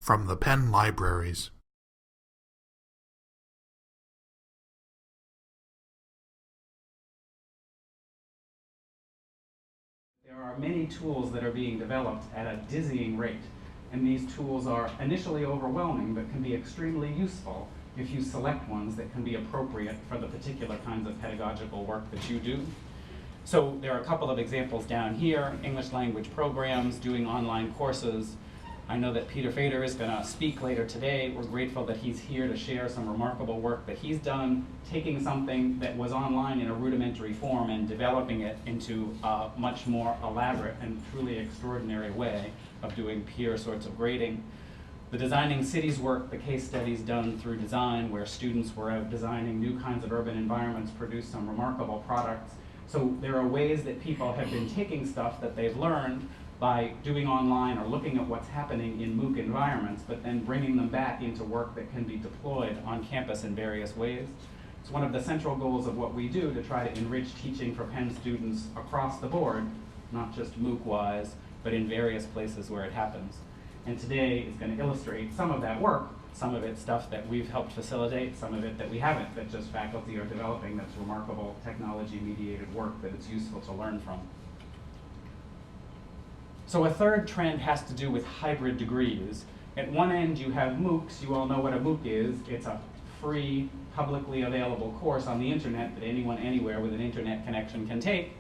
from the Penn Libraries. There are many tools that are being developed at a dizzying rate, and these tools are initially overwhelming but can be extremely useful if you select ones that can be appropriate for the particular kinds of pedagogical work that you do. So there are a couple of examples down here: English language programs, doing online courses. I know that Peter Fader is going to speak later today. We're grateful that he's here to share some remarkable work that he's done, taking something that was online in a rudimentary form and developing it into a much more elaborate and truly extraordinary way of doing peer sorts of grading. The Designing Cities work, the case studies done through design, where students were out designing new kinds of urban environments, produced some remarkable products. So there are ways that people have been taking stuff that they've learned by doing online or looking at what's happening in MOOC environments, but then bringing them back into work that can be deployed on campus in various ways. It's one of the central goals of what we do to try to enrich teaching for Penn students across the board, not just MOOC-wise, but in various places where it happens. And today is going to illustrate some of that work, some of it stuff that we've helped facilitate, some of it that we haven't, that just faculty are developing that's remarkable technology-mediated work that it's useful to learn from. So a third trend has to do with hybrid degrees. At one end you have MOOCs. You all know what a MOOC is. It's a free, publicly available course on the internet that anyone anywhere with an internet connection can take.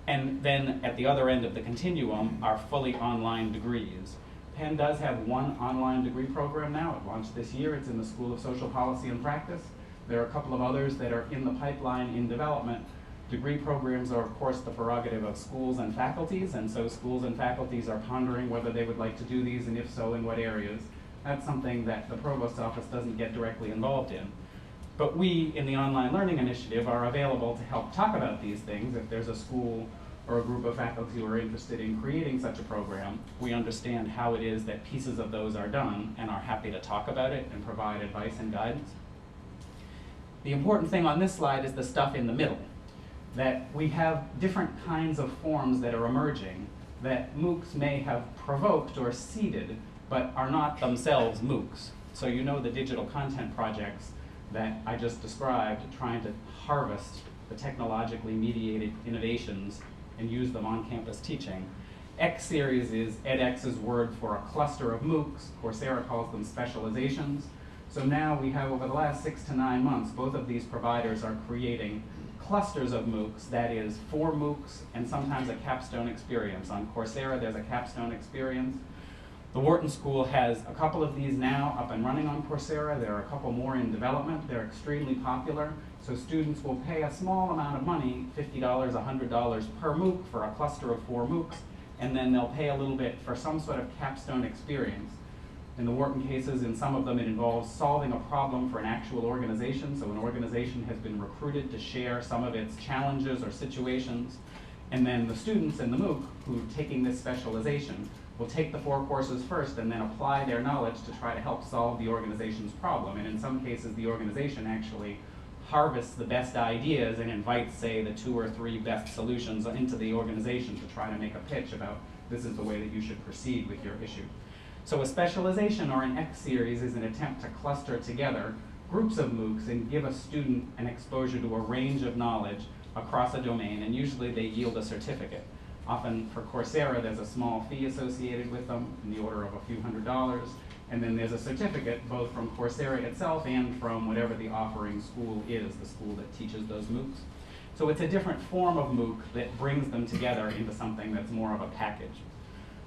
And then at the other end of the continuum are fully online degrees. Penn does have one online degree program now. It launched this year. It's in the School of Social Policy and Practice. There are a couple of others that are in the pipeline in development. Degree programs are, of course, the prerogative of schools and faculties, and so schools and faculties are pondering whether they would like to do these, and if so, in what areas. That's something that the Provost's office doesn't get directly involved in. But we, in the Online Learning Initiative, are available to help talk about these things. If there's a school or a group of faculty who are interested in creating such a program, we understand how it is that pieces of those are done and are happy to talk about it and provide advice and guidance. The important thing on this slide is the stuff in the middle, that we have different kinds of forms that are emerging that MOOCs may have provoked or seeded, but are not themselves MOOCs. So you know the digital content projects that I just described, trying to harvest the technologically mediated innovations and use them on campus teaching. X series is edX's word for a cluster of MOOCs. Coursera calls them specializations. So now we have, over the last 6 to 9 months, both of these providers are creating clusters of MOOCs, that is 4 MOOCs and sometimes a capstone experience. On Coursera there's a capstone experience. The Wharton School has a couple of these now up and running on Coursera. There are a couple more in development. They're extremely popular. So students will pay a small amount of money, $50, $100 per MOOC for a cluster of 4 MOOCs, and then they'll pay a little bit for some sort of capstone experience. In the Wharton cases, in some of them, it involves solving a problem for an actual organization. So an organization has been recruited to share some of its challenges or situations. And then the students in the MOOC who are taking this specialization will take the 4 courses first and then apply their knowledge to try to help solve the organization's problem. And in some cases, the organization actually harvests the best ideas and invites, say, the 2 or 3 best solutions into the organization to try to make a pitch about this is the way that you should proceed with your issue. So a specialization, or an X series, is an attempt to cluster together groups of MOOCs and give a student an exposure to a range of knowledge across a domain, and usually they yield a certificate. Often for Coursera there's a small fee associated with them in the order of a few $100s, and then there's a certificate both from Coursera itself and from whatever the offering school is, the school that teaches those MOOCs. So it's a different form of MOOC that brings them together into something that's more of a package.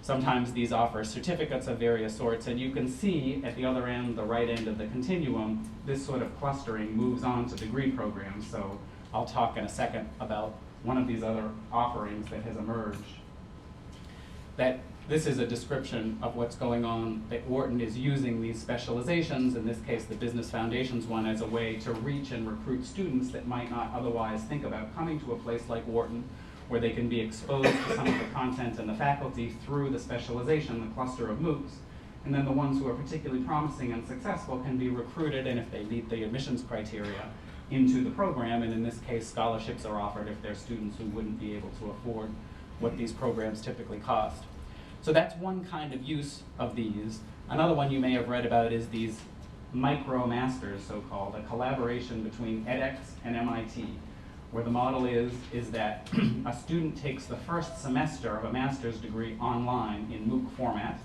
Sometimes these offer certificates of various sorts, and you can see at the other end, the right end of the continuum, this sort of clustering moves on to degree programs. So I'll talk in a second about one of these other offerings that has emerged. That this is a description of what's going on, that Wharton is using these specializations, in this case the Business Foundations one, as a way to reach and recruit students that might not otherwise think about coming to a place like Wharton, where they can be exposed to some of the content and the faculty through the specialization, the cluster of MOOCs. And then the ones who are particularly promising and successful can be recruited, and if they meet the admissions criteria, into the program. And in this case, scholarships are offered if they're students who wouldn't be able to afford what these programs typically cost. So that's one kind of use of these. Another one you may have read about is these micro-masters, so-called, a collaboration between edX and MIT, where the model is that a student takes the first semester of a master's degree online in MOOC format,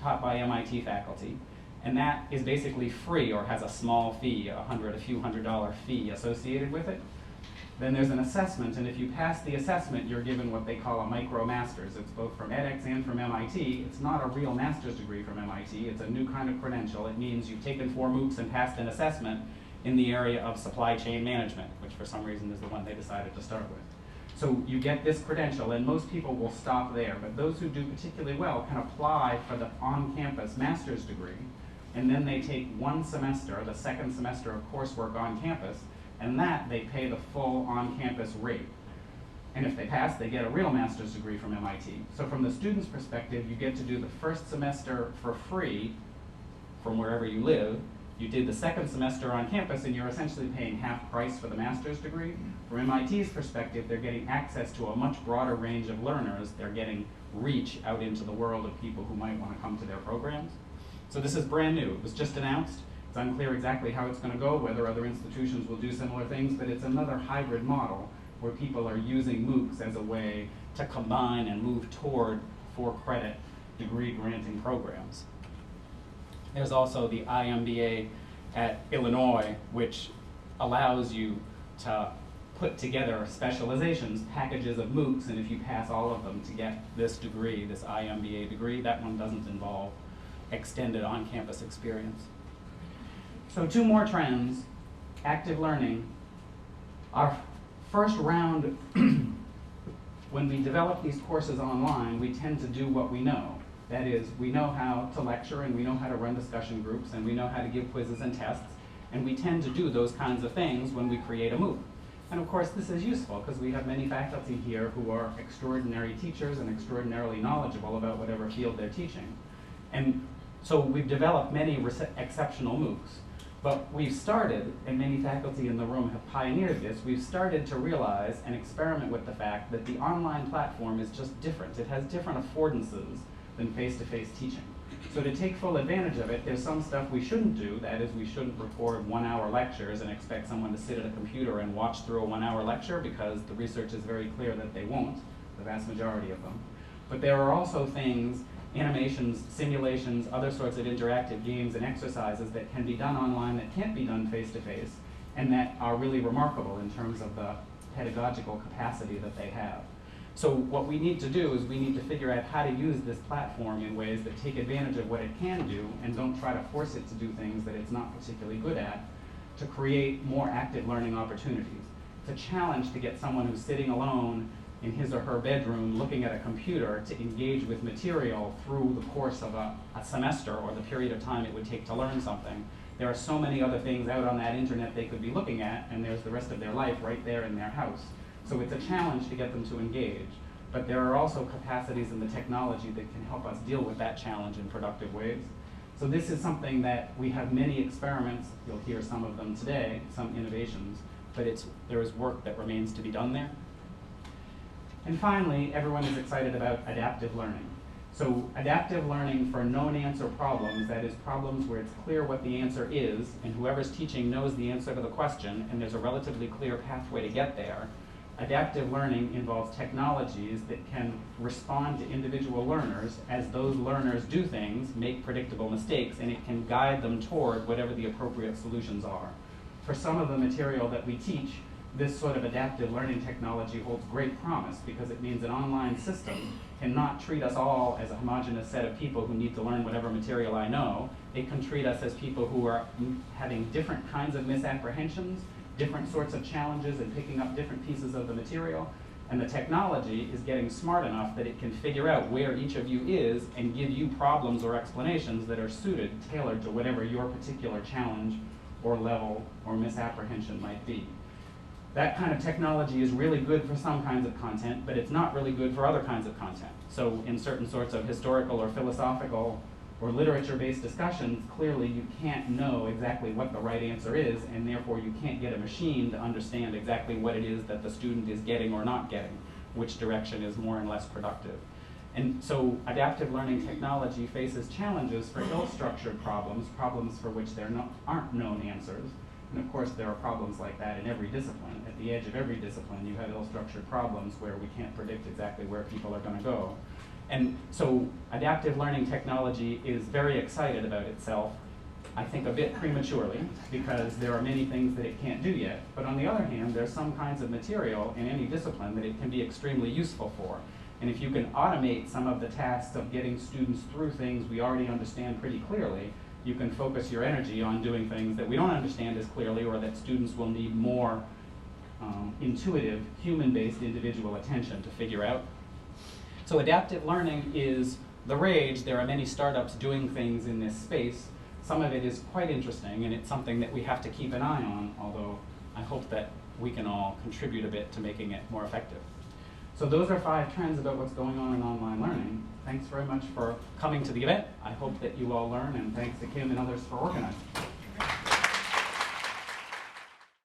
taught by MIT faculty, and that is basically free or has a small fee, a few $100 fee associated with it. Then there's an assessment, and if you pass the assessment, you're given what they call a micro-master's. It's both from edX and from MIT. It's not a real master's degree from MIT. It's a new kind of credential. It means you've taken 4 MOOCs and passed an assessment in the area of supply chain management, which for some reason is the one they decided to start with. So you get this credential, and most people will stop there, but those who do particularly well can apply for the on-campus master's degree, and then they take 1 semester, the second semester of coursework on campus, and that they pay the full on-campus rate. And if they pass, they get a real master's degree from MIT. So from the student's perspective, you get to do the first semester for free from wherever you live. You did the second semester on campus, and you're essentially paying half price for the master's degree. From MIT's perspective, they're getting access to a much broader range of learners. They're getting reach out into the world of people who might want to come to their programs. So this is brand new. It was just announced. It's unclear exactly how it's going to go, whether other institutions will do similar things, but it's another hybrid model where people are using MOOCs as a way to combine and move toward 4-credit degree granting programs. There's also the IMBA at Illinois, which allows you to put together specializations, packages of MOOCs, and if you pass all of them to get this degree, this IMBA degree, that one doesn't involve extended on-campus experience. So 2 more trends. Active learning. Our first round, when we develop these courses online, we tend to do what we know. That is, we know how to lecture, and we know how to run discussion groups, and we know how to give quizzes and tests, and we tend to do those kinds of things when we create a MOOC. And of course, this is useful because we have many faculty here who are extraordinary teachers and extraordinarily knowledgeable about whatever field they're teaching. And so we've developed many exceptional MOOCs. But we've started, and many faculty in the room have pioneered this, we've started to realize and experiment with the fact that the online platform is just different. It has different affordances than face-to-face teaching. So to take full advantage of it, there's some stuff we shouldn't do. That is, we shouldn't record 1-hour lectures and expect someone to sit at a computer and watch through a 1-hour lecture, because the research is very clear that they won't, the vast majority of them. But there are also things, animations, simulations, other sorts of interactive games and exercises that can be done online that can't be done face-to-face, and that are really remarkable in terms of the pedagogical capacity that they have. So what we need to do is we need to figure out how to use this platform in ways that take advantage of what it can do and don't try to force it to do things that it's not particularly good at, to create more active learning opportunities. It's a challenge to get someone who's sitting alone in his or her bedroom looking at a computer to engage with material through the course of a semester or the period of time it would take to learn something. There are so many other things out on that internet they could be looking at, and there's the rest of their life right there in their house. So it's a challenge to get them to engage. But there are also capacities in the technology that can help us deal with that challenge in productive ways. So this is something that we have many experiments, you'll hear some of them today, some innovations, but there is work that remains to be done there. And finally, everyone is excited about adaptive learning. So adaptive learning for known answer problems, that is problems where it's clear what the answer is, and whoever's teaching knows the answer to the question, and there's a relatively clear pathway to get there. Adaptive learning involves technologies that can respond to individual learners as those learners do things, make predictable mistakes, and it can guide them toward whatever the appropriate solutions are. For some of the material that we teach, this sort of adaptive learning technology holds great promise, because it means an online system cannot treat us all as a homogeneous set of people who need to learn whatever material I know. It can treat us as people who are having different kinds of misapprehensions, different sorts of challenges, and picking up different pieces of the material. And the technology is getting smart enough that it can figure out where each of you is and give you problems or explanations that are suited, tailored to whatever your particular challenge or level or misapprehension might be. That kind of technology is really good for some kinds of content, but it's not really good for other kinds of content. So in certain sorts of historical or philosophical or literature-based discussions, clearly you can't know exactly what the right answer is, and therefore you can't get a machine to understand exactly what it is that the student is getting or not getting, which direction is more and less productive. And so adaptive learning technology faces challenges for ill-structured problems, problems for which there aren't known answers. And of course, there are problems like that in every discipline. At the edge of every discipline, you have ill-structured problems where we can't predict exactly where people are going to go. And so adaptive learning technology is very excited about itself, I think a bit prematurely, because there are many things that it can't do yet. But on the other hand, there's some kinds of material in any discipline that it can be extremely useful for. And if you can automate some of the tasks of getting students through things we already understand pretty clearly, you can focus your energy on doing things that we don't understand as clearly or that students will need more intuitive, human-based individual attention to figure out. So adaptive learning is the rage. There are many startups doing things in this space. Some of it is quite interesting, and it's something that we have to keep an eye on, although I hope that we can all contribute a bit to making it more effective. So those are 5 trends about what's going on in online learning. Thanks very much for coming to the event. I hope that you all learn, and thanks to Kim and others for organizing.